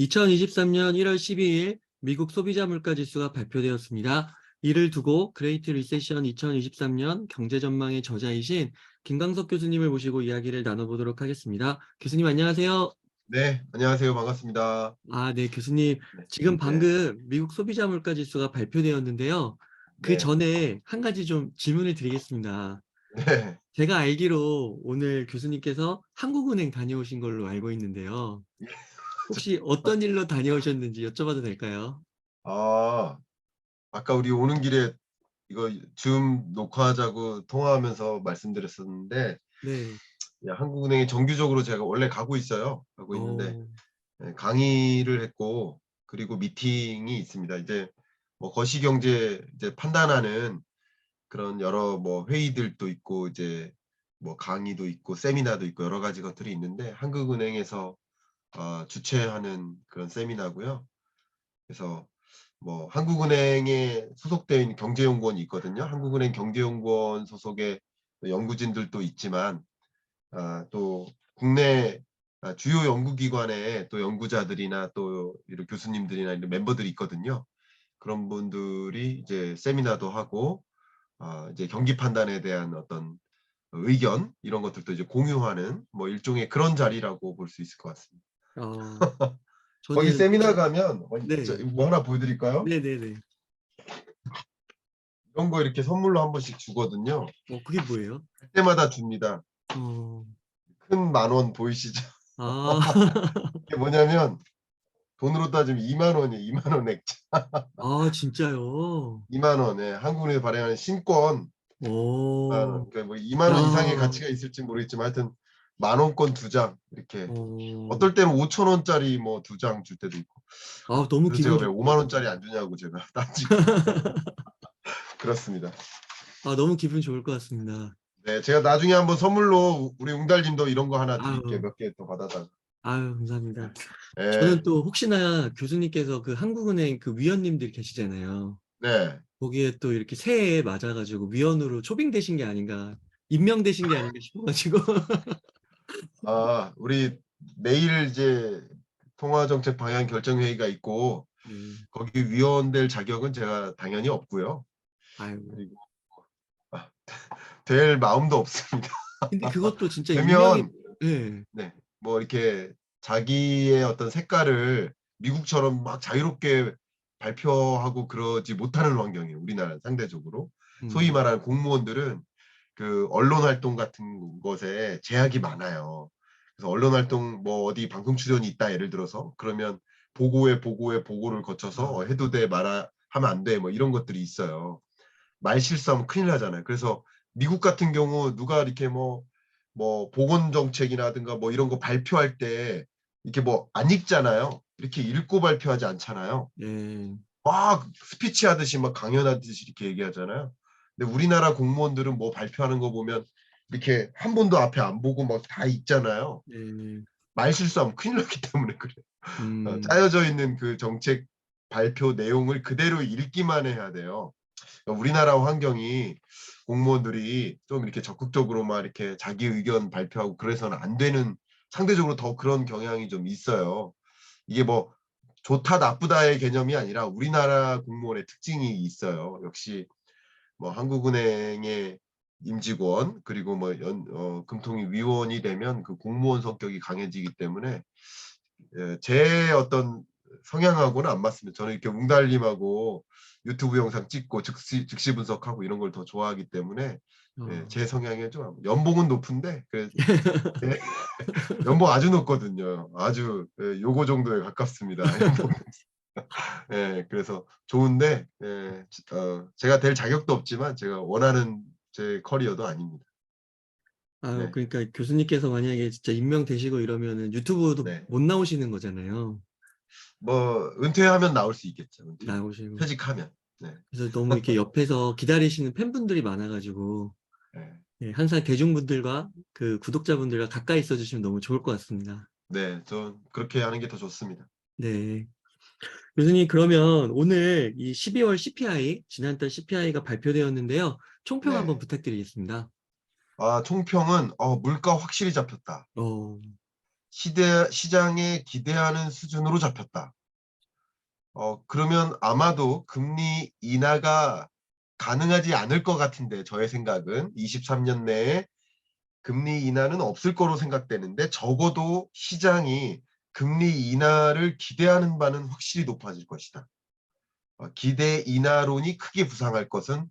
2023년 1월 12일 미국 소비자 물가 지수가 발표되었습니다. 이를 두고 그레이트 리세션 2023년 경제 전망의 저자이신 김광석 교수님을 모시고 이야기를 나눠보도록 하겠습니다. 교수님 안녕하세요. 네, 안녕하세요. 반갑습니다. 네, 교수님. 네, 지금 네, 방금 미국 소비자 물가 지수가 발표되었는데요. 그 네, 전에 한 가지 좀 질문을 드리겠습니다. 네. 제가 알기로 오늘 교수님께서 한국은행 다녀오신 걸로 알고 있는데요. 혹시 어떤 일로 다녀오셨는지 여쭤봐도 될까요? 아, 아까 우리 오는 길에 이거 줌 녹화하자고 통화하면서 말씀드렸었는데, 네. 한국은행에 정기적으로 제가 원래 가고 있어요. 가고 있는데, 어, 강의를 했고, 그리고 미팅이 있습니다. 이제 뭐 거시경제 이제 판단하는 그런 여러 뭐 회의들도 있고, 이제 뭐 강의도 있고, 세미나도 있고, 여러 가지 것들이 있는데, 한국은행에서 주최하는 그런 세미나고요. 그래서 뭐 한국은행에 소속되어 있는 경제연구원이 있거든요. 한국은행 경제연구원 소속의 연구진들도 있지만 또 국내 주요 연구기관의 또 연구자들이나 또 이런 교수님들이나 이런 멤버들이 있거든요. 그런 분들이 이제 세미나도 하고 이제 경기 판단에 대한 어떤 의견 이런 것들도 이제 공유하는 뭐 일종의 그런 자리라고 볼 수 있을 것 같습니다. 어, 거기 저는, 세미나 가면 네. 뭐 하나 보여드릴까요? 네네네. 이런 거 이렇게 선물로 한 번씩 주거든요. 그게 뭐예요? 갈 때마다 줍니다. 어, 큰 10,000원 보이시죠? 아, 이게 뭐냐면 돈으로 따지면 2만 원이에요. 2만 원 액자. 진짜요? 2만 원에 한국은행에서 발행하는 신권 2만 오, 원. 그러니까 뭐 2만 원 이상의 야, 가치가 있을지 모르겠지만 하여튼 10,000원권 2장 이렇게. 어, 어떨 때는 5천 원짜리 뭐 2장 줄 때도 있고. 너무 그래서 제가 기분 왜 좋, 5만 원짜리 안 주냐고 제가 따지고 그렇습니다. 너무 기분 좋을 것 같습니다. 네, 제가 나중에 한번 선물로 우리 웅달님도 이런 거 하나 드릴게요. 아유, 몇 개 더 받아다가. 감사합니다. 저는 네, 또 혹시나 교수님께서 그 한국은행 그 위원님들 계시잖아요. 네. 거기에 또 이렇게 새해에 맞아가지고 위원으로 초빙되신 게 아닌가, 임명되신 게 아닌가 싶어가지고. 우리 내일 이제 통화정책 방향 결정회의가 있고 네. 거기 위원 될 자격은 제가 당연히 없고요. 아유. 그리고 아, 될 마음도 없습니다. 근데 그것도 진짜 임명이, 되면 예. 네, 뭐 이렇게 자기의 어떤 색깔을 미국처럼 막 자유롭게 발표하고 그러지 못하는 환경이에요. 우리나라 상대적으로. 소위 음, 말하는 공무원들은 그 언론 활동 같은 것에 제약이 많아요. 그래서 언론 활동 뭐 어디 방송 출연이 있다 예를 들어서 그러면 보고에 보고를 거쳐서 아, 해도 돼 하면 안 돼 뭐 이런 것들이 있어요. 말 실수하면 큰일 나잖아요. 그래서 미국 같은 경우 누가 이렇게 뭐 보건 정책이라든가 뭐 이런 거 발표할 때 이렇게 뭐 안 읽잖아요. 이렇게 읽고 발표하지 않잖아요. 예. 막 스피치 하듯이 막 강연하듯이 이렇게 얘기하잖아요. 근데 우리나라 공무원들은 뭐 발표하는 거 보면 이렇게 한 번도 앞에 안 보고 막 다 읽잖아요. 예. 말 실수하면 큰일 나기 때문에 그래요. 음, 짜여져 있는 그 정책 발표 내용을 그대로 읽기만 해야 돼요. 그러니까 우리나라 환경이 공무원들이 좀 이렇게 적극적으로 막 이렇게 자기 의견 발표하고 그래서는 안 되는 상대적으로 더 그런 경향이 좀 있어요. 이게 뭐 좋다 나쁘다의 개념이 아니라 우리나라 공무원의 특징이 있어요. 역시 뭐 한국은행의 임직원 그리고 뭐 금통위 위원이 되면 그 공무원 성격이 강해지기 때문에 제 어떤 성향하고는 안 맞습니다. 저는 이렇게 웅달님하고 유튜브 영상 찍고 즉시 분석하고 이런 걸 더 좋아하기 때문에 어. 제 성향에 좀 연봉은 높은데 예, 연봉 아주 높거든요. 아주 요거 정도에 가깝습니다. 연봉. 그래서 좋은데 제가 될 자격도 없지만 제가 원하는 제 커리어도 아닙니다. 네, 그러니까 교수님께서 만약에 진짜 임명되시고 이러면은 유튜브도 네. 못 나오시는 거잖아요. 뭐 은퇴하면 나올 수 있겠죠. 은퇴하면 나오시고. 퇴직하면. 네. 그래서 너무 이렇게 옆에서 기다리시는 팬분들이 많아가지고, 네. 예, 항상 대중분들과 그 구독자분들과 가까이 있어주시면 너무 좋을 것 같습니다. 네, 전 그렇게 하는 게 더 좋습니다. 네. 교수님, 그러면 오늘 이 12월 CPI, 지난달 CPI가 발표되었는데요. 총평 한번 네. 부탁드리겠습니다. 총평은 물가 확실히 잡혔다. 어, 시장에 기대하는 수준으로 잡혔다. 그러면 아마도 금리 인하가 가능하지 않을 것 같은데, 저의 생각은 23년 내에 금리 인하는 없을 거로 생각되는데, 적어도 시장이 금리 인하를 기대하는 바는 확실히 높아질 것이다. 기대 인하론이 크게 부상할 것은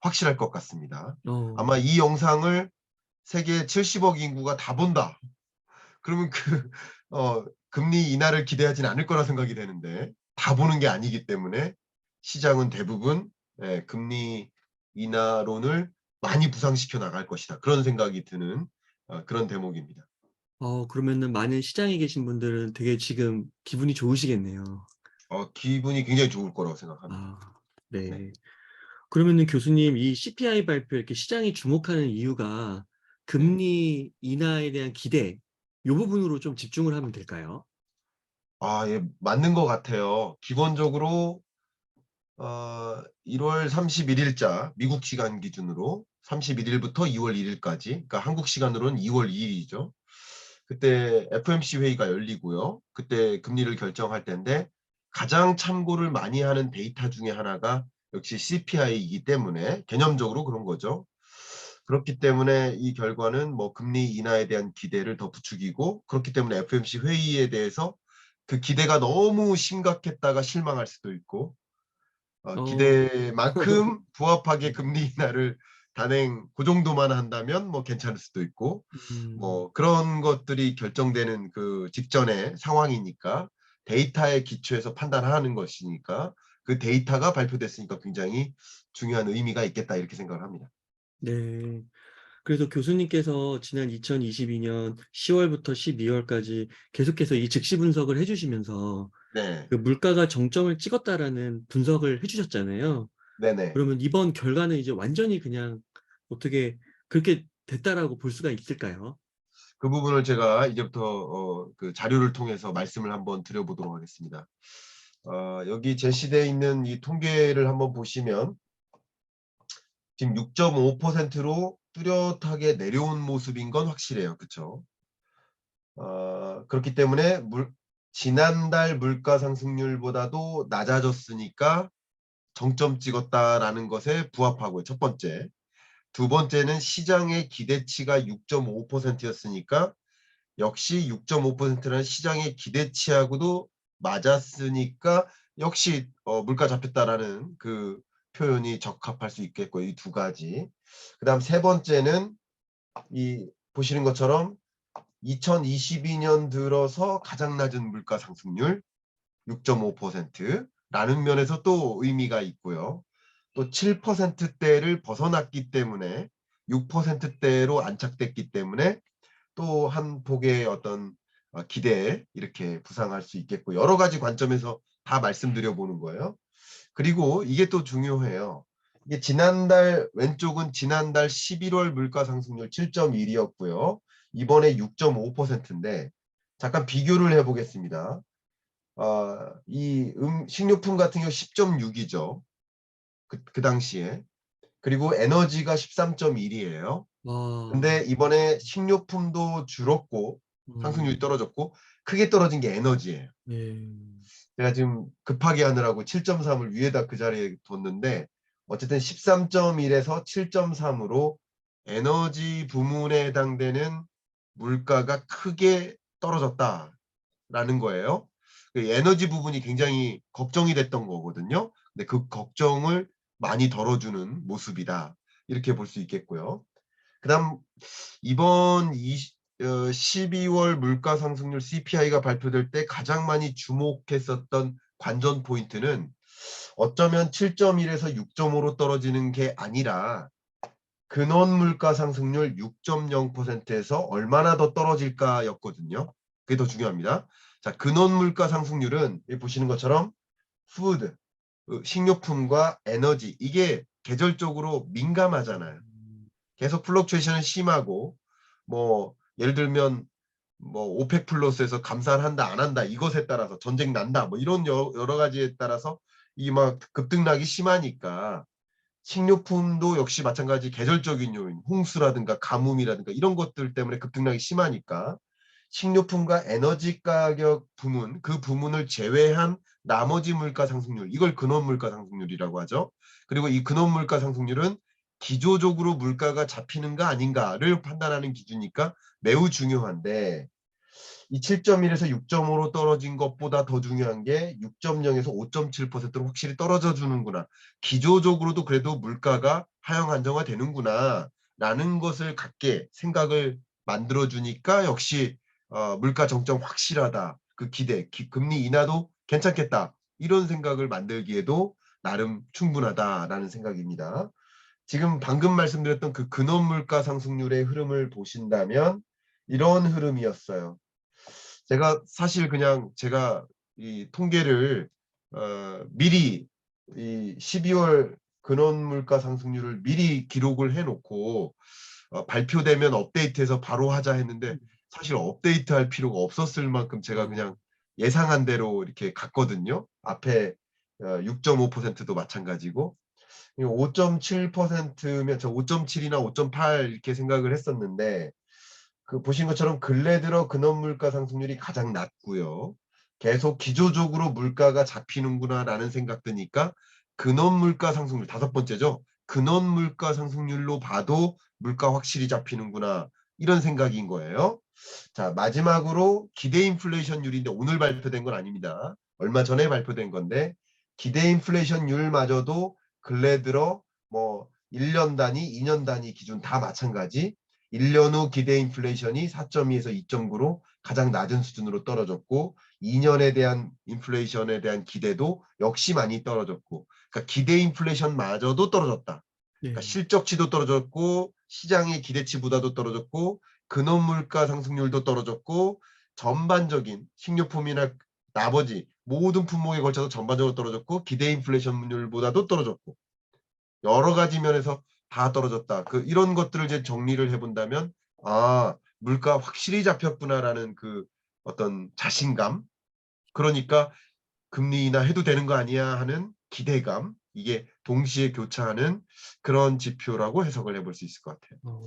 확실할 것 같습니다. 아마 어. 이 영상을 세계 70억 인구가 다 본다. 그러면 금리 인하를 기대하진 않을 거라 생각이 되는데, 다 보는 게 아니기 때문에 시장은 대부분 금리 인하론을 많이 부상시켜 나갈 것이다. 그런 생각이 드는 그런 대목입니다. 그러면은 많은 시장에 계신 분들은 되게 지금 기분이 좋으시겠네요. 기분이 굉장히 좋을 거라고 생각합니다. 아, 네. 네. 그러면은 교수님, 이 CPI 발표 이렇게 시장이 주목하는 이유가 네. 금리 인하에 대한 기대, 요 부분으로 좀 집중을 하면 될까요? 예, 맞는 것 같아요. 기본적으로 1월 31일자 미국 시간 기준으로 31일부터 2월 1일까지, 그러니까 한국 시간으로는 2월 2일이죠. 그때 FOMC 회의가 열리고요. 그때 금리를 결정할 텐데, 가장 참고를 많이 하는 데이터 중에 하나가 역시 CPI이기 때문에 개념적으로 그런 거죠. 그렇기 때문에 이 결과는 뭐 금리 인하에 대한 기대를 더 부추기고, 그렇기 때문에 FOMC 회의에 대해서 그 기대가 너무 심각했다가 실망할 수도 있고, 어. 기대만큼 부합하게 금리 인하를 단행 그 정도만 한다면 뭐 괜찮을 수도 있고, 음. 뭐 그런 것들이 결정되는 그 직전의 상황이니까, 데이터에 기초해서 판단하는 것이니까 그 데이터가 발표됐으니까 굉장히 중요한 의미가 있겠다, 이렇게 생각을 합니다. 네. 그래서 교수님께서 지난 2022년 10월부터 12월까지 계속해서 이 즉시 분석을 해 주시면서 네. 그 물가가 정점을 찍었다라는 분석을 해 주셨잖아요. 네네. 그러면 이번 결과는 이제 완전히 그냥 어떻게 그렇게 됐다라고 볼 수가 있을까요? 그 부분을 제가 이제부터 그 자료를 통해서 말씀을 한번 드려보도록 하겠습니다. 여기 제시되어 있는 이 통계를 한번 보시면 지금 6.5%로 뚜렷하게 내려온 모습인 건 확실해요. 그렇죠? 그렇기 때문에 지난달 물가 상승률보다도 낮아졌으니까 정점 찍었다라는 것에 부합하고요. 첫 번째. 두 번째는 시장의 기대치가 6.5%였으니까 역시 6.5%라는 시장의 기대치하고도 맞았으니까 역시 물가 잡혔다라는 그 표현이 적합할 수 있겠고, 이 두 가지. 그다음 세 번째는 이 보시는 것처럼 2022년 들어서 가장 낮은 물가 상승률 6.5%라는 면에서 또 의미가 있고요. 또 7%대를 벗어났기 때문에 6%대로 안착됐기 때문에 또 한 폭의 어떤 기대에 이렇게 부상할 수 있겠고, 여러 가지 관점에서 다 말씀드려 보는 거예요. 그리고 이게 또 중요해요. 이게 왼쪽은 지난달 11월 물가 상승률 7.1이었고요. 이번에 6.5%인데 잠깐 비교를 해보겠습니다. 이 식료품 같은 경우 10.6이죠. 그 당시에. 그리고 에너지가 13.1이에요. 와. 근데 이번에 식료품도 줄었고 상승률이 음. 떨어졌고, 크게 떨어진 게 에너지예요. 예. 제가 지금 급하게 하느라고 7.3을 위에다 그 자리에 뒀는데, 어쨌든 13.1에서 7.3으로 에너지 부문에 해당되는 물가가 크게 떨어졌다라는 거예요. 그 에너지 부분이 굉장히 걱정이 됐던 거거든요. 근데 그 걱정을 많이 덜어주는 모습이다, 이렇게 볼 수 있겠고요. 그다음 이번 12월 물가 상승률 CPI가 발표될 때 가장 많이 주목했었던 관전 포인트는 어쩌면 7.1에서 6.5로 떨어지는 게 아니라 근원 물가 상승률 6.0%에서 얼마나 더 떨어질까였거든요. 그게 더 중요합니다. 자, 근원 물가 상승률은 여기 보시는 것처럼 푸드, 식료품과 에너지, 이게 계절적으로 민감하잖아요. 음. 계속 플럭추에이션은 심하고, 뭐 예를 들면 뭐 오펙 플러스에서 감산을 한다 안 한다 이것에 따라서 전쟁 난다 뭐 이런 여러 가지에 따라서 이 막 급등락이 심하니까, 식료품도 역시 마찬가지 계절적인 요인, 홍수라든가 가뭄이라든가 이런 것들 때문에 급등락이 심하니까 식료품과 에너지 가격 부문, 그 부문을 제외한 나머지 물가 상승률, 이걸 근원 물가 상승률이라고 하죠. 그리고 이 근원 물가 상승률은 기조적으로 물가가 잡히는가 아닌가를 판단하는 기준이니까 매우 중요한데, 이 7.1에서 6.5로 떨어진 것보다 더 중요한 게 6.0에서 5.7%로 확실히 떨어져 주는구나. 기조적으로도 그래도 물가가 하향 안정화되는구나 라는 것을 갖게 생각을 만들어 주니까 역시 물가 정점 확실하다. 그 기대, 금리 인하도 괜찮겠다. 이런 생각을 만들기에도 나름 충분하다라는 생각입니다. 지금 방금 말씀드렸던 그 근원 물가 상승률의 흐름을 보신다면 이런 흐름이었어요. 제가 사실 그냥 제가 이 통계를 미리 이 12월 근원 물가 상승률을 미리 기록을 해 놓고 발표되면 업데이트해서 바로 하자 했는데 사실 업데이트할 필요가 없었을 만큼 제가 어, 그냥 예상한 대로 이렇게 갔거든요. 앞에 6.5%도 마찬가지고 5.7%면 저 5.7이나 5.8 이렇게 생각을 했었는데 그 보신 것처럼 근래 들어 근원 물가 상승률이 가장 낮고요. 계속 기조적으로 물가가 잡히는구나라는 생각 드니까 근원 물가 상승률 다섯 번째죠. 근원 물가 상승률로 봐도 물가 확실히 잡히는구나 이런 생각인 거예요. 자, 마지막으로 기대 인플레이션율인데 오늘 발표된 건 아닙니다. 얼마 전에 발표된 건데 기대 인플레이션율마저도 근래 들어 뭐 1년 단위, 2년 단위 기준 다 마찬가지 1년 후 기대 인플레이션이 4.2에서 2.9로 가장 낮은 수준으로 떨어졌고 2년에 대한 인플레이션에 대한 기대도 역시 많이 떨어졌고 그러니까 기대 인플레이션마저도 떨어졌다. 그러니까 네. 실적치도 떨어졌고 시장의 기대치보다도 떨어졌고 근원 물가 상승률도 떨어졌고 전반적인 식료품이나 나머지 모든 품목에 걸쳐서 전반적으로 떨어졌고 기대 인플레이션율보다도 떨어졌고 여러 가지 면에서 다 떨어졌다. 그 이런 것들을 이제 정리를 해본다면 아 물가 확실히 잡혔구나라는 그 어떤 자신감 그러니까 금리 인하 해도 되는 거 아니야 하는 기대감 이게 동시에 교차하는 그런 지표라고 해석을 해볼 수 있을 것 같아요. 어,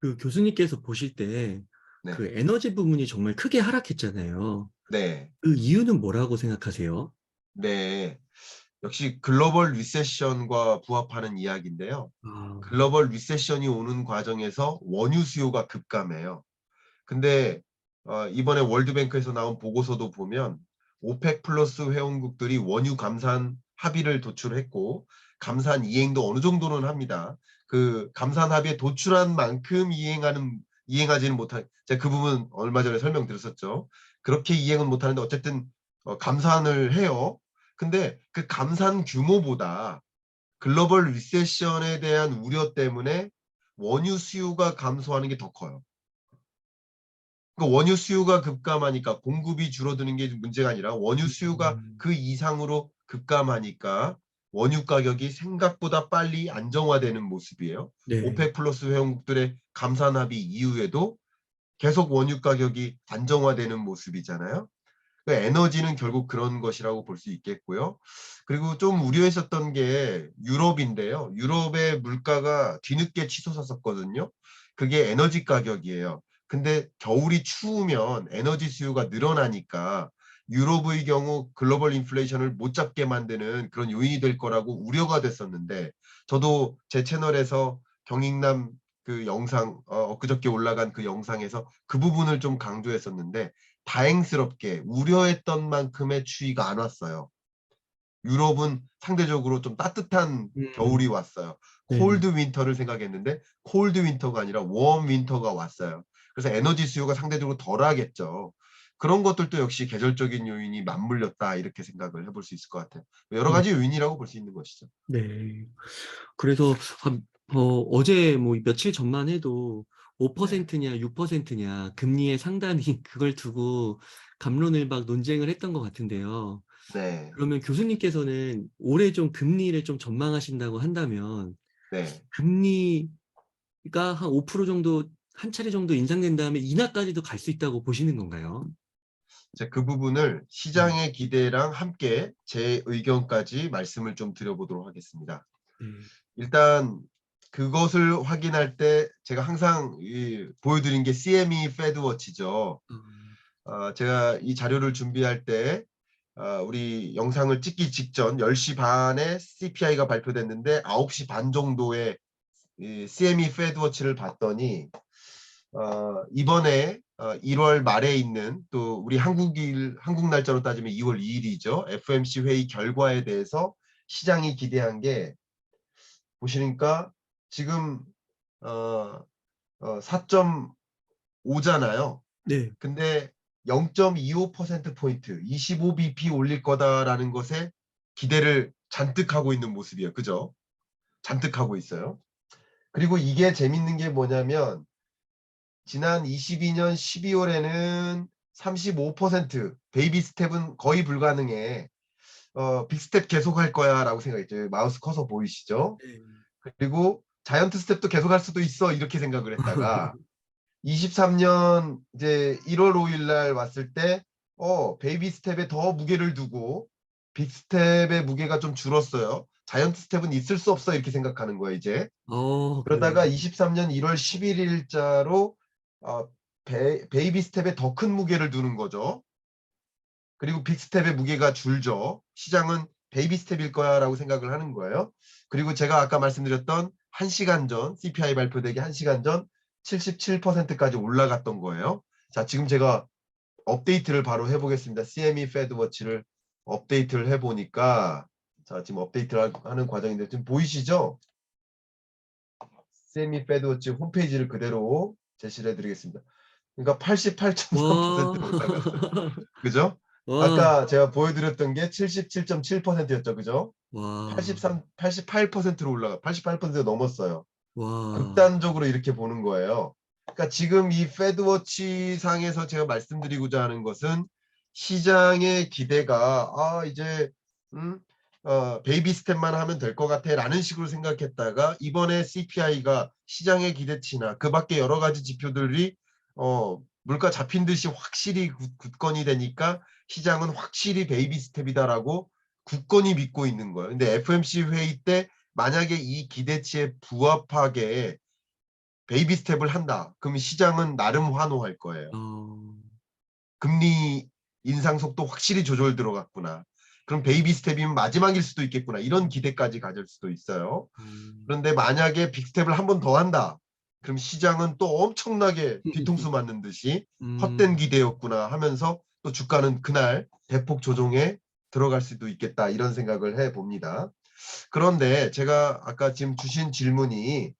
그 교수님께서 보실 때 네, 그 에너지 부문이 정말 크게 하락했잖아요. 네, 그 이유는 뭐라고 생각하세요? 네. 역시 글로벌 리세션과 부합하는 이야기인데요. 아, 글로벌 리세션이 오는 과정에서 원유 수요가 급감해요. 근데 이번에 월드뱅크에서 나온 보고서도 보면 오펙 플러스 회원국들이 원유 감산 합의를 도출했고 감산 이행도 어느 정도는 합니다. 그 감산 합의에 도출한 만큼 이행하지는 못한 제가 그 부분 얼마 전에 설명드렸었죠. 그렇게 이행은 못하는데 어쨌든 감산을 해요. 근데 그 감산 규모보다 글로벌 리세션에 대한 우려 때문에 원유 수요가 감소하는 게 더 커요. 그러니까 원유 수요가 급감하니까 공급이 줄어드는 게 문제가 아니라 원유 수요가 음, 그 이상으로 급감하니까 원유 가격이 생각보다 빨리 안정화되는 모습이에요. 네. 오펙 플러스 회원국들의 감산 합의 이후에도 계속 원유 가격이 안정화되는 모습이잖아요. 그 에너지는 결국 그런 것이라고 볼 수 있겠고요. 그리고 좀 우려했었던 게 유럽인데요. 유럽의 물가가 뒤늦게 치솟았었거든요. 그게 에너지 가격이에요. 근데 겨울이 추우면 에너지 수요가 늘어나니까 유럽의 경우 글로벌 인플레이션을 못 잡게 만드는 그런 요인이 될 거라고 우려가 됐었는데 저도 제 채널에서 경익남 그 영상 엊그저께 올라간 그 영상에서 그 부분을 좀 강조했었는데 다행스럽게 우려했던 만큼의 추위가 안 왔어요. 유럽은 상대적으로 좀 따뜻한 겨울이 음, 왔어요. 네. 콜드 윈터를 생각했는데 콜드 윈터가 아니라 웜 윈터가 왔어요. 그래서 에너지 수요가 상대적으로 덜하겠죠. 그런 것들도 역시 계절적인 요인이 맞물렸다 이렇게 생각을 해볼 수 있을 것 같아요. 여러 네. 가지 요인이라고 볼 수 있는 것이죠. 네. 그래서 어제 뭐 며칠 전만 해도 네, 5%냐 6%냐 금리의 상단이 그걸 두고 갑론을 막 논쟁을 했던 것 같은데요. 네, 그러면 교수님께서는 올해 좀 금리를 좀 전망하신다고 한다면 네. 금리가 한 5% 정도 한 차례 정도 인상된 다음에 인하까지도 갈 수 있다고 보시는 건가요? 자, 그 부분을 네. 시장의 기대랑 함께 제 의견까지 말씀을 좀 드려보도록 하겠습니다. 네. 일단 그것을 확인할 때 제가 항상 보여드린 게 CME 페드워치죠. 제가 이 자료를 준비할 때 우리 영상을 찍기 직전 10시 반에 CPI가 발표됐는데 9시 반 정도에 이 CME 페드워치를 봤더니 이번에 1월 말에 있는 또 우리 한국 날짜로 따지면 2월 2일이죠. FOMC 회의 결과에 대해서 시장이 기대한 게 보시니까 지금 4.5잖아요. 네. 근데 0.25%포인트, 25bp 올릴 거다라는 것에 기대를 잔뜩 하고 있는 모습이에요. 그죠? 잔뜩 하고 있어요. 그리고 이게 재밌는 게 뭐냐면 지난 22년 12월에는 35% 베이비 스텝은 거의 불가능해. 빅스텝 계속 할 거야 라고 생각했죠. 마우스 커서 보이시죠? 네. 그리고 자이언트 스텝도 계속 할 수도 있어 이렇게 생각을 했다가 23년 이제 1월 5일 날 왔을 때 베이비 스텝에 더 무게를 두고 빅 스텝의 무게가 좀 줄었어요. 자이언트 스텝은 있을 수 없어 이렇게 생각하는 거예요, 이제. 그래요. 그러다가 23년 1월 11일자로 베이비 스텝에 더 큰 무게를 두는 거죠. 그리고 빅 스텝의 무게가 줄죠. 시장은 베이비 스텝일 거야라고 생각을 하는 거예요. 그리고 제가 아까 말씀드렸던 1시간 전 CPI 발표되기 1시간 전 77%까지 올라갔던 거예요. 자, 지금 제가 업데이트를 바로 해보겠습니다. CME 페드워치를 업데이트를 해보니까 자, 지금 업데이트를 하는 과정인데 지금 보이시죠? CME 페드워치 홈페이지를 그대로 제시를 해드리겠습니다. 그러니까 88.3%로 올라갔어요. 와. 그죠? 와. 아까 제가 보여드렸던 게 77.7%였죠. 그죠? 와. 83, 88%로 올라가, 88% 넘었어요. 와. 극단적으로 이렇게 보는 거예요. 그러니까 지금 이 페드워치 상에서 제가 말씀드리고자 하는 것은 시장의 기대가 이제 음, 베이비 스텝만 하면 될 것 같아 라는 식으로 생각했다가 이번에 CPI가 시장의 기대치나 그 밖에 여러 가지 지표들이 물가 잡힌 듯이 확실히 굳건히 되니까 시장은 확실히 베이비 스텝이다라고 굳건히 믿고 있는 거예요. 근데 FOMC 회의 때 만약에 이 기대치에 부합하게 베이비 스텝을 한다. 그럼 시장은 나름 환호할 거예요. 어. 금리 인상 속도 확실히 조절 들어갔구나. 그럼 베이비 스텝이면 마지막일 수도 있겠구나. 이런 기대까지 가질 수도 있어요. 음. 그런데 만약에 빅 스텝을 한 번 더 한다. 그럼 시장은 또 엄청나게 뒤통수 맞는 듯이 헛된 음. 기대였구나 하면서 또 주가는 그날 대폭 조정에 들어갈 수도 있겠다. 이런 생각을 해봅니다. 그런데 제가 아까 지금 주신 질문이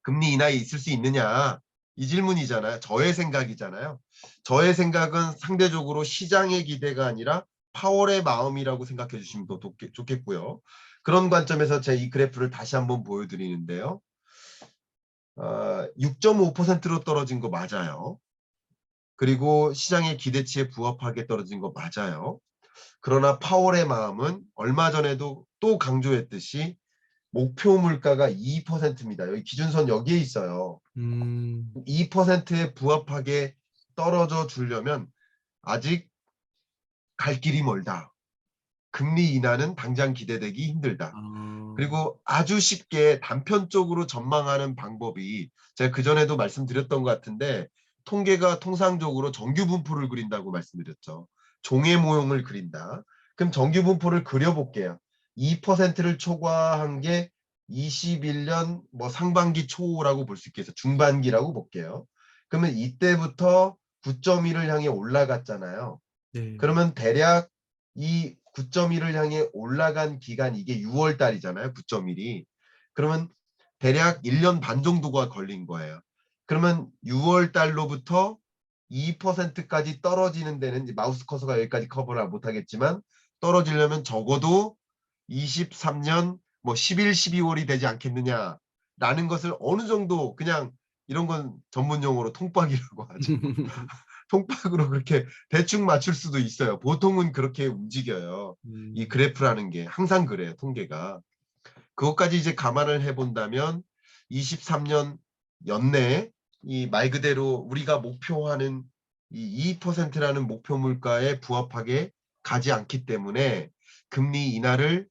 금리 인하에 있을 수 있느냐 이 질문이잖아요. 저의 생각이잖아요. 저의 생각은 상대적으로 시장의 기대가 아니라 파월의 마음이라고 생각해 주시면 더 좋겠고요. 그런 관점에서 제 이 그래프를 다시 한번 보여드리는데요. 6.5%로 떨어진 거 맞아요. 그리고 시장의 기대치에 부합하게 떨어진 거 맞아요. 그러나 파월의 마음은 얼마 전에도 또 강조했듯이 목표 물가가 2%입니다. 여기 기준선 여기에 있어요. 음. 2%에 부합하게 떨어져 주려면 아직 갈 길이 멀다. 금리 인하는 당장 기대되기 힘들다. 아. 그리고 아주 쉽게 단편적으로 전망하는 방법이 제가 그전에도 말씀드렸던 것 같은데 통계가 통상적으로 정규 분포를 그린다고 말씀드렸죠. 종의 모형을 그린다. 그럼 정규 분포를 그려볼게요. 2%를 초과한 게 21년 뭐 상반기 초라고 볼 수 있겠어요. 중반기라고 볼게요. 그러면 이때부터 9.1을 향해 올라갔잖아요. 네. 그러면 대략 이 9.1을 향해 올라간 기간 이게 6월 달이잖아요. 9.1이. 그러면 대략 1년 반 정도가 걸린 거예요. 그러면 6월 달로부터 2%까지 떨어지는 데는 이제 마우스 커서가 여기까지 커버를 못하겠지만 떨어지려면 적어도 23년 뭐 11, 12월이 되지 않겠느냐라는 것을 어느 정도 그냥 이런 건 전문 용어로 통박이라고 하죠. 통박으로 그렇게 대충 맞출 수도 있어요. 보통은 그렇게 움직여요. 이 음. 그래프라는 게 항상 그래요. 통계가. 그것까지 이제 감안을 해본다면 23년 연내 이 말 그대로 우리가 목표하는 이 2%라는 목표 물가에 부합하게 가지 않기 때문에 금리 인하를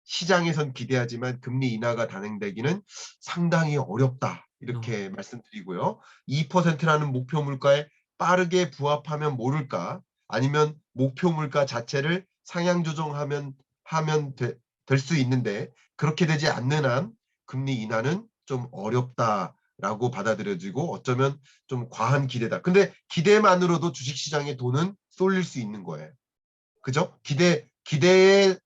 시장에선 기대하지만 금리 인하가 단행되기는 상당히 어렵다. 어. 이렇게 말씀드리고요. 2%라는 목표 물가에 빠르게 부합하면 모를까? 아니면 목표 물가 자체를 상향 조정하면 될 수 있는데 그렇게 되지 않는 한 금리 인하는 좀 어렵다라고 받아들여지고 어쩌면 좀 과한 기대다. 근데 기대만으로도 주식시장에 돈은 쏠릴 수 있는 거예요. 그죠? 기대에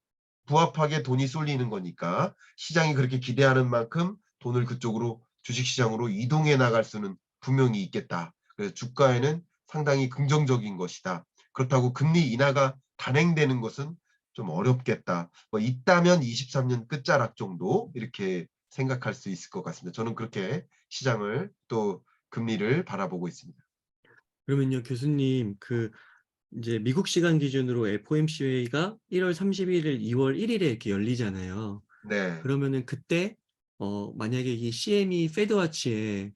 부합하게 돈이 쏠리는 거니까 시장이 그렇게 기대하는 만큼 돈을 그쪽으로 주식시장으로 이동해 나갈 수는 분명히 있겠다. 그래서 주가에는 상당히 긍정적인 것이다. 그렇다고 금리 인하가 단행되는 것은 좀 어렵겠다. 뭐 있다면 23년 끝자락 정도 이렇게 생각할 수 있을 것 같습니다. 저는 그렇게 시장을 또 금리를 바라보고 있습니다. 그러면요, 교수님, 이제 미국 시간 기준으로 FOMC 회의가 1월 31일, 2월 1일에 이렇게 열리잖아요. 네, 그러면은 그때 만약에 이 CME 페드와치에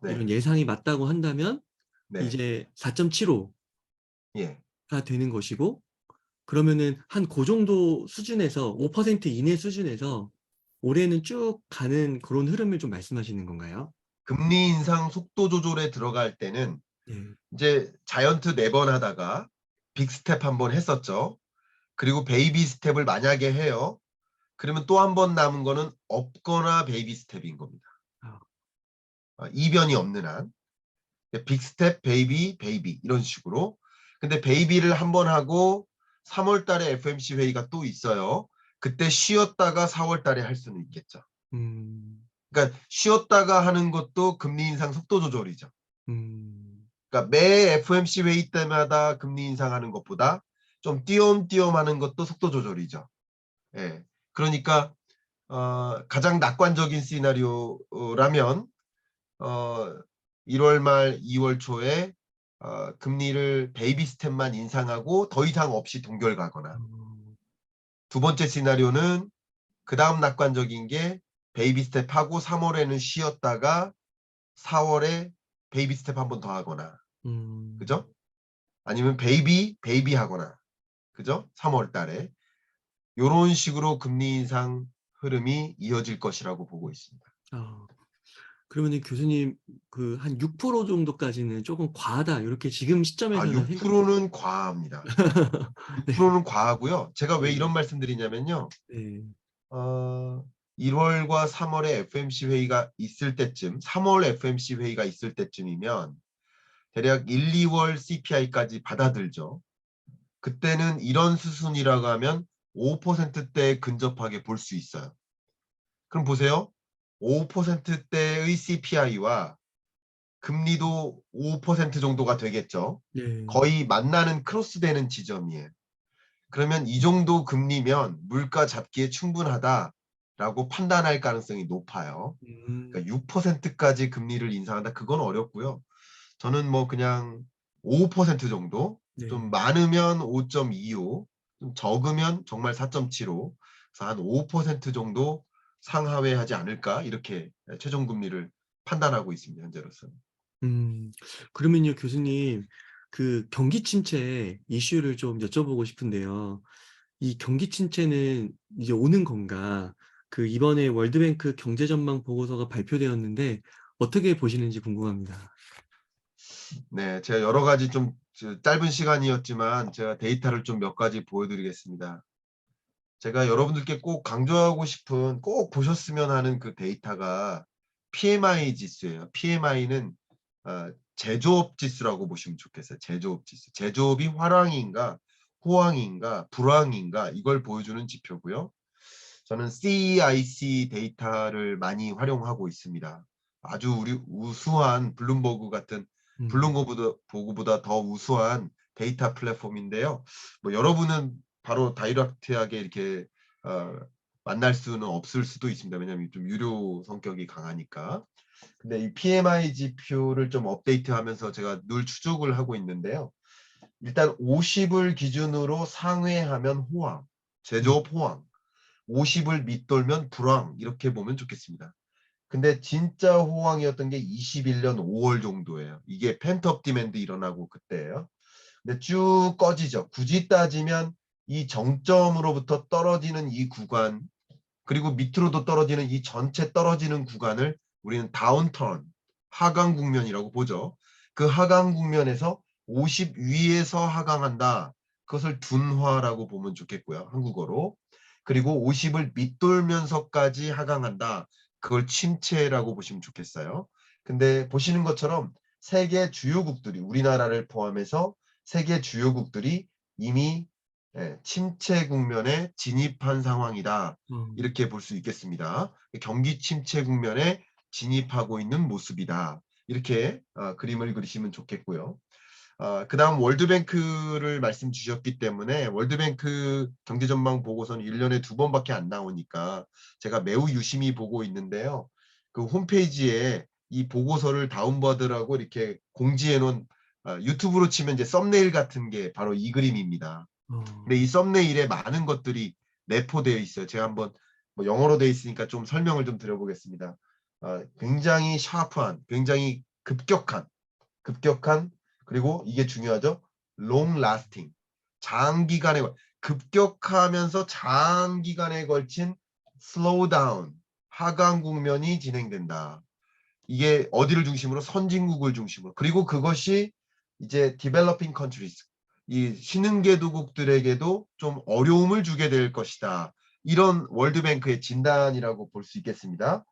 네, 이런 예상이 맞다고 한다면 네, 이제 4.75가 예. 되는 것이고, 그러면은 한 그 정도 수준에서 5% 이내 수준에서 올해는 쭉 가는 그런 흐름을 좀 말씀하시는 건가요? 금리 인상 속도 조절에 들어갈 때는 네. 이제 자이언트 4번 하다가 빅 스텝 한 번 했었죠. 그리고 베이비 스텝을 만약에 해요. 그러면 또 한 번 남은 거는 없거나 베이비 스텝인 겁니다. 아, 이변이 없는 한. 빅 스텝, 베이비 이런 식으로. 근데 베이비를 한 번 하고 3월 달에 FMC 회의가 또 있어요. 그때 쉬었다가 4월 달에 할 수는 있겠죠. 음, 그러니까 쉬었다가 하는 것도 금리 인상 속도 조절이죠. 음, 그러니까 매 FMC 회의 때마다 금리 인상하는 것보다 좀 띄엄띄엄 하는 것도 속도 조절이죠. 예. 그러니까 가장 낙관적인 시나리오라면 어, 1월 말 2월 초에 금리를 베이비 스텝만 인상하고 더 이상 없이 동결 가거나 어, 두 번째 시나리오는 그 다음 낙관적인 게 베이비 스텝 하고 3월에는 쉬었다가 4월에 베이비 스텝 한 번 더 하거나 음, 그죠? 아니면 베이비 하거나 그죠? 3월 달에 요런 식으로 금리 인상 흐름이 이어질 것이라고 보고 있습니다. 아, 그러면은 교수님 한 6% 정도까지는 조금 과하다 이렇게 지금 시점에서는 생각. 6%는 과합니다. 네, 6%는 과하고요. 제가 왜 네, 이런 말씀 드리냐면요. 네, 1월과 3월에 FMC 회의가 있을 때쯤, 3월 FMC 회의가 있을 때쯤이면 대략 1, 2월 CPI까지 받아들죠. 그때는 이런 수순이라고 하면 5%대에 근접하게 볼 수 있어요. 그럼 보세요. 5%대의 CPI와 금리도 5% 정도가 되겠죠. 네, 거의 만나는 크로스되는 지점이에요. 그러면 이 정도 금리면 물가 잡기에 충분하다라고 판단할 가능성이 높아요. 음, 그러니까 6%까지 금리를 인상한다. 그건 어렵고요. 저는 뭐 그냥 5% 정도, 좀 네, 많으면 5.25, 좀 적으면 정말 4.75, 그래서 한 5% 정도 상하회하지 않을까 이렇게 최종 금리를 판단하고 있습니다. 현재로서는. 음, 그러면요, 교수님, 경기 침체 이슈를 좀 여쭤보고 싶은데요. 이 경기 침체는 이제 오는 건가? 이번에 월드뱅크 경제 전망 보고서가 발표되었는데 어떻게 보시는지 궁금합니다. 네, 제가 여러 가지 좀 짧은 시간이었지만 제가 데이터를 좀 몇 가지 보여드리겠습니다. 제가 여러분들께 꼭 강조하고 싶은 꼭 보셨으면 하는 그 데이터가 PMI 지수예요. PMI는 제조업 지수라고 보시면 좋겠어요. 제조업 지수. 제조업이 화랑인가 호황인가 불황인가 이걸 보여주는 지표고요. 저는 CEIC 데이터를 많이 활용하고 있습니다. 아주 우리 우수한 블룸버그 같은 음, 블룸버그보다 더 우수한 데이터 플랫폼인데요. 뭐 여러분은 바로 다이렉트하게 이렇게 어, 만날 수는 없을 수도 있습니다. 왜냐하면 좀 유료 성격이 강하니까. 근데 이 PMI 지표를 좀 업데이트하면서 제가 늘 추적을 하고 있는데요. 일단 50을 기준으로 상회하면 호황, 음, 제조업 호황, 50을 밑돌면 불황 이렇게 보면 좋겠습니다. 근데 진짜 호황이었던 게 21년 5월 정도예요. 이게 펜트업 디맨드 일어나고 그때예요. 근데 쭉 꺼지죠. 굳이 따지면 이 정점으로부터 떨어지는 이 구간 그리고 밑으로도 떨어지는 이 전체 떨어지는 구간을 우리는 다운턴, 하강 국면이라고 보죠. 그 하강 국면에서 50 위에서 하강한다. 그것을 둔화라고 보면 좋겠고요. 한국어로. 그리고 50을 밑돌면서까지 하강한다. 그걸 침체라고 보시면 좋겠어요. 근데 보시는 것처럼 세계 주요국들이 우리나라를 포함해서 세계 주요국들이 이미 침체 국면에 진입한 상황이다. 이렇게 볼 수 있겠습니다. 경기 침체 국면에 진입하고 있는 모습이다. 이렇게 그림을 그리시면 좋겠고요. 그다음 월드뱅크를 말씀 주셨기 때문에 월드뱅크 경제전망 보고서는 1년에 2번밖에 안 나오니까 제가 매우 유심히 보고 있는데요. 그 홈페이지에 이 보고서를 다운받으라고 이렇게 공지해 놓은 유튜브로 치면 이제 썸네일 같은 게 바로 이 그림입니다. 근데 이 썸네일에 많은 것들이 내포되어 있어요. 제가 한번 뭐 영어로 되어 있으니까 좀 설명을 좀 드려보겠습니다. 굉장히 샤프한, 굉장히 급격한 그리고 이게 중요하죠. long lasting. 장기간에 급격하면서 장기간에 걸친 slow down, 하강 국면이 진행된다. 이게 어디를 중심으로? 선진국을 중심으로. 그리고 그것이 이제 developing countries, 이 신흥개도국들에게도 좀 어려움을 주게 될 것이다. 이런 월드뱅크의 진단이라고 볼 수 있겠습니다.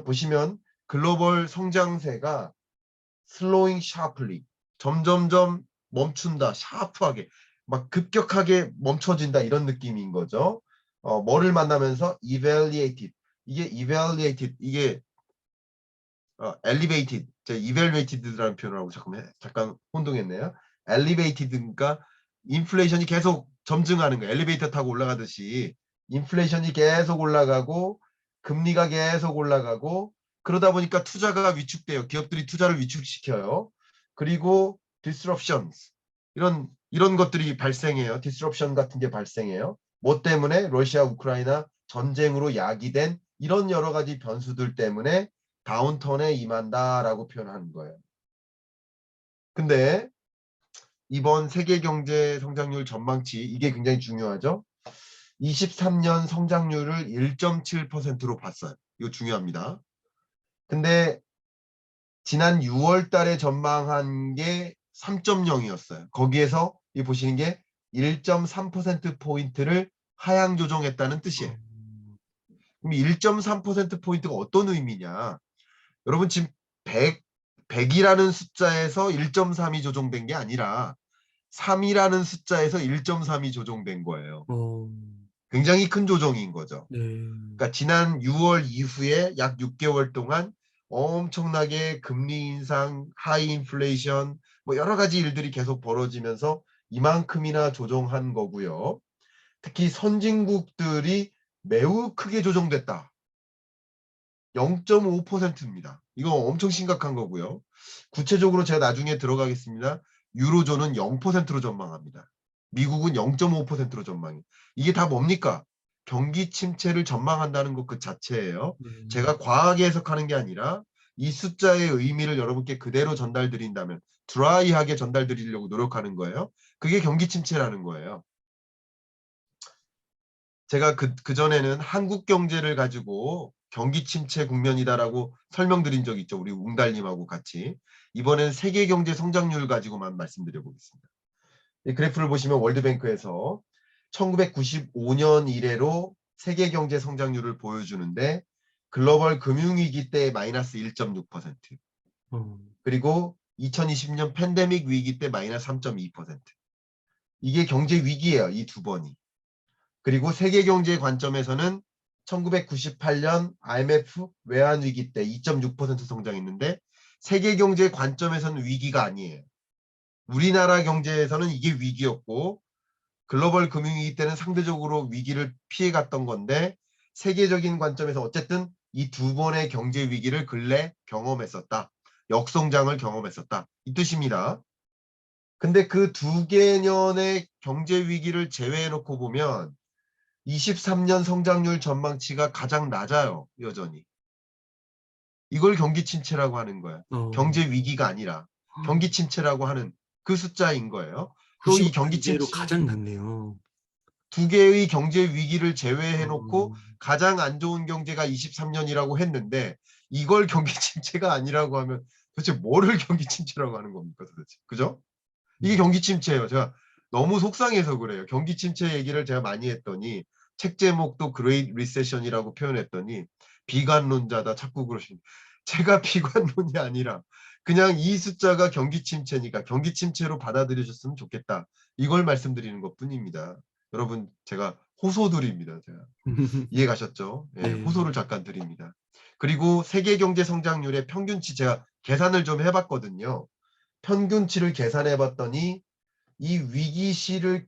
보시면 글로벌 성장세가 slowing sharply, 점점점 멈춘다, 샤프하게, 막 급격하게 멈춰진다 이런 느낌인 거죠. 뭐를 만나면서 evaluated, 이게 elevated, 제가 evaluated라는 표현을 하고 잠깐 혼동했네요. elevated니까 인플레이션이 계속 점증하는 거예요. 엘리베이터 타고 올라가듯이 인플레이션이 계속 올라가고 금리가 계속 올라가고 그러다 보니까 투자가 위축돼요. 기업들이 투자를 위축시켜요. 그리고 disruptions, 이런 것들이 발생해요. disruption 같은 게 발생해요. 뭐 때문에? 러시아 우크라이나 전쟁으로 야기된 이런 여러 가지 변수들 때문에 다운턴에 임한다라고 표현하는 거예요. 근데 이번 세계 경제 성장률 전망치 이게 굉장히 중요하죠. 23년 성장률을 1.7%로 봤어요. 이거 중요합니다. 근데 지난 6월 달에 전망한 게 3.0이었어요. 거기에서 이 보시는 게 1.3%포인트를 하향 조정했다는 뜻이에요. 그럼 1.3%포인트가 어떤 의미냐? 여러분 지금 100이라는 숫자에서 1.3이 조정된 게 아니라 3이라는 숫자에서 1.3이 조정된 거예요. 굉장히 큰 조정인 거죠. 그러니까 지난 6월 이후에 약 6개월 동안 엄청나게 금리 인상, 하이 인플레이션, 뭐 여러 가지 일들이 계속 벌어지면서 이만큼이나 조정한 거고요. 특히 선진국들이 매우 크게 조정됐다. 0.5%입니다. 이거 엄청 심각한 거고요. 구체적으로 제가 나중에 들어가겠습니다. 유로존은 0%로 전망합니다. 미국은 0.5%로 전망해요. 이게 다 뭡니까? 경기 침체를 전망한다는 것 그 자체예요. 제가 과하게 해석하는 게 아니라 이 숫자의 의미를 여러분께 그대로 전달드린다면 드라이하게 전달드리려고 노력하는 거예요. 그게 경기 침체라는 거예요. 제가 그전에는 한국 경제를 가지고 경기 침체 국면이다라고 설명드린 적 있죠. 우리 웅달님하고 같이. 이번엔 세계 경제 성장률 가지고만 말씀드려 보겠습니다. 이 그래프를 보시면 월드뱅크에서 1995년 이래로 세계 경제 성장률을 보여주는데 글로벌 금융위기 때 마이너스 1.6%, 그리고 2020년 팬데믹 위기 때 마이너스 3.2%. 이게 경제 위기예요. 이 두 번이. 그리고 세계 경제 관점에서는 1998년 IMF 외환위기 때 2.6% 성장했는데 세계 경제 관점에서는 위기가 아니에요. 우리나라 경제에서는 이게 위기였고 글로벌 금융위기 때는 상대적으로 위기를 피해갔던 건데 세계적인 관점에서 어쨌든 이 두 번의 경제 위기를 근래 경험했었다. 역성장을 경험했었다. 이 뜻입니다. 근데 그 두 개년의 경제 위기를 제외해 놓고 보면 23년 성장률 전망치가 가장 낮아요. 여전히. 이걸 경기 침체라고 하는 거야. 경제 위기가 아니라 경기 침체라고 하는 그 숫자인 거예요. 또 이 경기 95년 이래로 침체 가장 낮네요. 두 개의 경제 위기를 제외해 놓고 어, 가장 안 좋은 경제가 23년이라고 했는데 이걸 경기 침체가 아니라고 하면 도대체 뭐를 경기 침체라고 하는 겁니까 도대체. 그죠? 이게 음. 경기 침체예요. 제가 너무 속상해서 그래요. 경기 침체 얘기를 제가 많이 했더니 책 제목도 그레이트 리세션이라고 표현했더니 비관론자다 자꾸 그러십니다. 제가 비관론이 아니라 그냥 이 숫자가 경기 침체니까 경기 침체로 받아들여줬으면 좋겠다. 이걸 말씀드리는 것뿐입니다. 여러분 제가 호소드립니다. 제가. 이해 가셨죠? 예, 네. 호소를 잠깐 드립니다. 그리고 세계 경제 성장률의 평균치 제가 계산을 좀 해봤거든요. 평균치를 계산해 봤더니 이 위기시를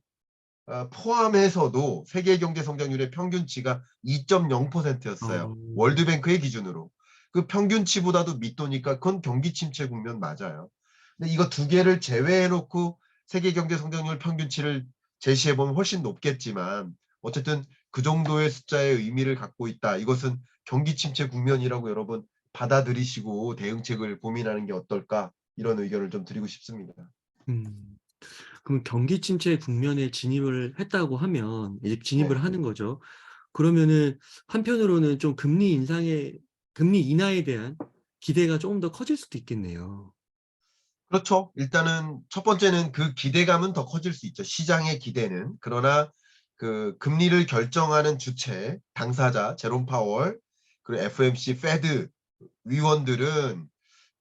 포함해서도 세계 경제 성장률의 평균치가 2.0%였어요. 어, 월드뱅크의 기준으로. 그 평균치보다도 밑도니까 그건 경기 침체 국면 맞아요. 근데 이거 두 개를 제외해 놓고 세계 경제 성장률 평균치를 제시해 보면 훨씬 높겠지만 어쨌든 그 정도의 숫자의 의미를 갖고 있다. 이것은 경기 침체 국면이라고 여러분 받아들이시고 대응책을 고민하는 게 어떨까? 이런 의견을 좀 드리고 싶습니다. 음. 그럼 경기 침체 국면에 진입을 했다고 하면 이제 진입을 네. 하는 거죠. 그러면은 한편으로는 좀 금리 인하에 대한 기대가 조금 더 커질 수도 있겠네요. 그렇죠. 일단은 첫 번째는 그 기대감은 더 커질 수 있죠. 시장의 기대는. 그러나 그 금리를 결정하는 주체, 당사자, 제롬 파월, 그리고 FOMC, 페드 위원들은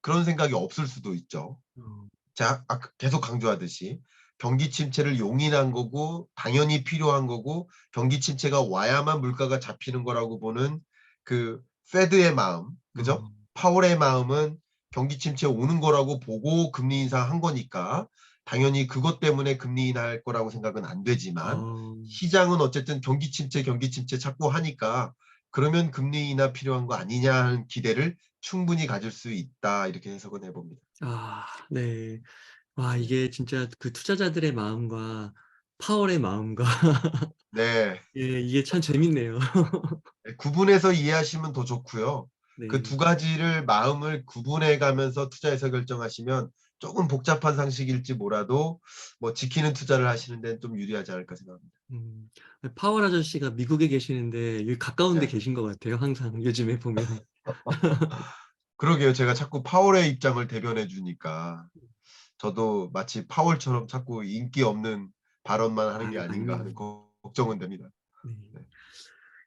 그런 생각이 없을 수도 있죠. 어. 자, 아까 계속 강조하듯이 경기 침체를 용인한 거고 당연히 필요한 거고 경기 침체가 와야만 물가가 잡히는 거라고 보는 그 페드의 마음, 그죠? 어. 파월의 마음은 경기 침체 오는 거라고 보고 금리 인상한 거니까 당연히 그것 때문에 금리 인하할 거라고 생각은 안 되지만 어. 시장은 어쨌든 경기 침체 자꾸 하니까 그러면 금리 인하 필요한 거 아니냐 하는 기대를 충분히 가질 수 있다 이렇게 해석은 해봅니다. 아, 네. 와, 네. 이게 진짜 그 투자자들의 마음과 파월의 마음과 네. 예, 이게 참 재밌네요. 네, 구분해서 이해하시면 더 좋고요. 그 네. 두 가지를 마음을 구분해 가면서 투자에서 결정하시면 조금 복잡한 상식일지 몰라도 뭐 지키는 투자를 하시는 데는 좀 유리하지 않을까 생각합니다. 음. 파월 아저씨가 미국에 계시는데 여기 가까운 데 네. 계신 것 같아요. 항상 요즘에 보면은. 그러게요. 제가 자꾸 파월의 입장을 대변해 주니까 저도 마치 파월처럼 자꾸 인기 없는 발언만 하는 게 아닌가 아니에요. 하는 걱정은 됩니다. 네. 네.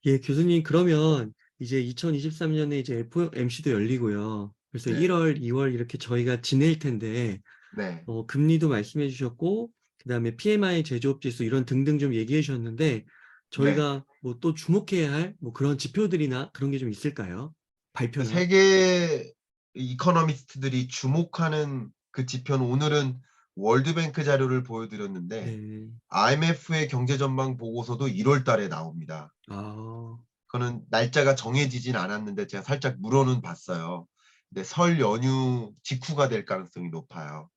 예, 교수님, 그러면 이제 2023년에 이제 FOMC도 열리고요. 그래서 네. 1월, 2월 이렇게 저희가 지낼 텐데, 네. 금리도 말씀해 주셨고, 그다음에 PMI 제조업 지수 이런 등등 좀 얘기해 주셨는데, 네. 저희가 뭐 또 주목해야 할 뭐 그런 지표들이나 그런 게 좀 있을까요? 발표나? 세계 이코노미스트들이 주목하는 그 지표는 오늘은 월드뱅크 자료를 보여드렸는데 네. IMF의 경제 전망 보고서도 1월 달에 나옵니다. 아, 그거는 날짜가 정해지진 않았는데 제가 살짝 물어는 봤어요. 근데 설 연휴 직후가 될 가능성이 높아요.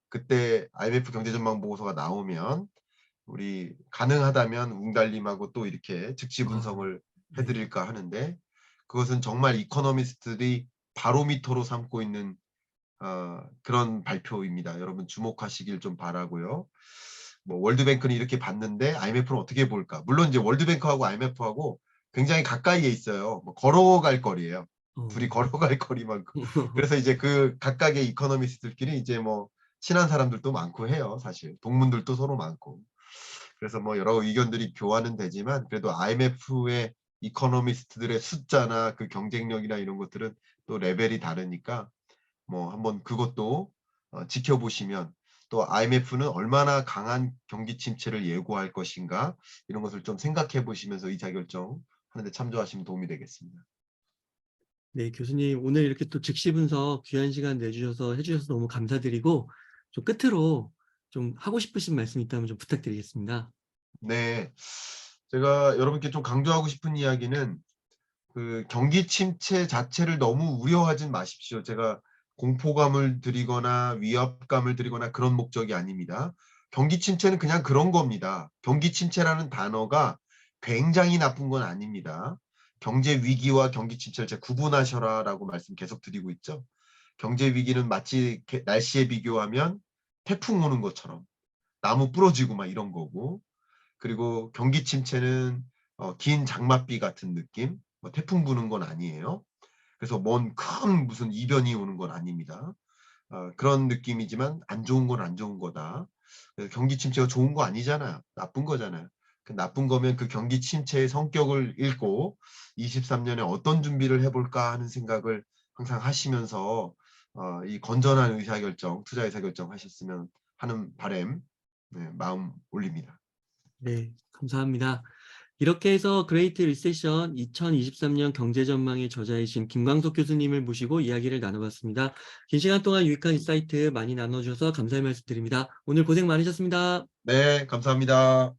그때 IMF 경제 전망 보고서가 나오면 우리 가능하다면 웅달님하고 또 이렇게 즉시 아, 분석을 네. 해드릴까 하는데 그것은 정말 이코노미스트들이 바로미터로 삼고 있는 그런 발표입니다. 여러분 주목하시길 좀 바라고요. 뭐 월드뱅크는 이렇게 봤는데 IMF는 어떻게 볼까? 물론 이제 월드뱅크하고 IMF하고 굉장히 가까이에 있어요. 뭐 걸어갈 거리예요. 둘이 어. 걸어갈 거리만큼. 그래서 이제 그 각각의 이코노미스트들끼리 이제 뭐 친한 사람들도 많고 해요. 사실 동문들도 서로 많고. 그래서 뭐 여러 의견들이 교환은 되지만 그래도 IMF의 이코노미스트들의 숫자나 그 경쟁력이나 이런 것들은 또 레벨이 다르니까 뭐 한번 그것도 지켜보시면 또 IMF는 얼마나 강한 경기 침체를 예고할 것인가 이런 것을 좀 생각해 보시면서 의사결정 하는 데 참조하시면 도움이 되겠습니다. 네, 교수님, 오늘 이렇게 또 즉시 분석 귀한 시간 내주셔서 해주셔서 너무 감사드리고, 좀 끝으로 좀 하고 싶으신 말씀 있다면 좀 부탁드리겠습니다. 네. 제가 여러분께 좀 강조하고 싶은 이야기는 그 경기 침체 자체를 너무 우려하진 마십시오. 제가 공포감을 드리거나 위압감을 드리거나 그런 목적이 아닙니다. 경기 침체는 그냥 그런 겁니다. 경기 침체라는 단어가 굉장히 나쁜 건 아닙니다. 경제 위기와 경기 침체를 제가 구분하셔라라고 말씀 계속 드리고 있죠. 경제 위기는 마치 날씨에 비교하면 태풍 오는 것처럼 나무 부러지고 막 이런 거고 그리고 경기 침체는 긴 장맛비 같은 느낌, 뭐 태풍 부는 건 아니에요. 그래서 먼 큰 무슨 이변이 오는 건 아닙니다. 그런 느낌이지만 안 좋은 건 안 좋은 거다. 그래서 경기 침체가 좋은 거 아니잖아요. 나쁜 거잖아요. 그 나쁜 거면 그 경기 침체의 성격을 읽고 23년에 어떤 준비를 해볼까 하는 생각을 항상 하시면서 이 건전한 의사결정, 투자 의사결정 하셨으면 하는 바람, 네, 마음 올립니다. 네, 감사합니다. 이렇게 해서 그레이트 리세션 2023년 경제 전망의 저자이신 김광석 교수님을 모시고 이야기를 나눠봤습니다. 긴 시간 동안 유익한 인사이트 많이 나눠주셔서 감사의 말씀 드립니다. 오늘 고생 많으셨습니다. 네, 감사합니다.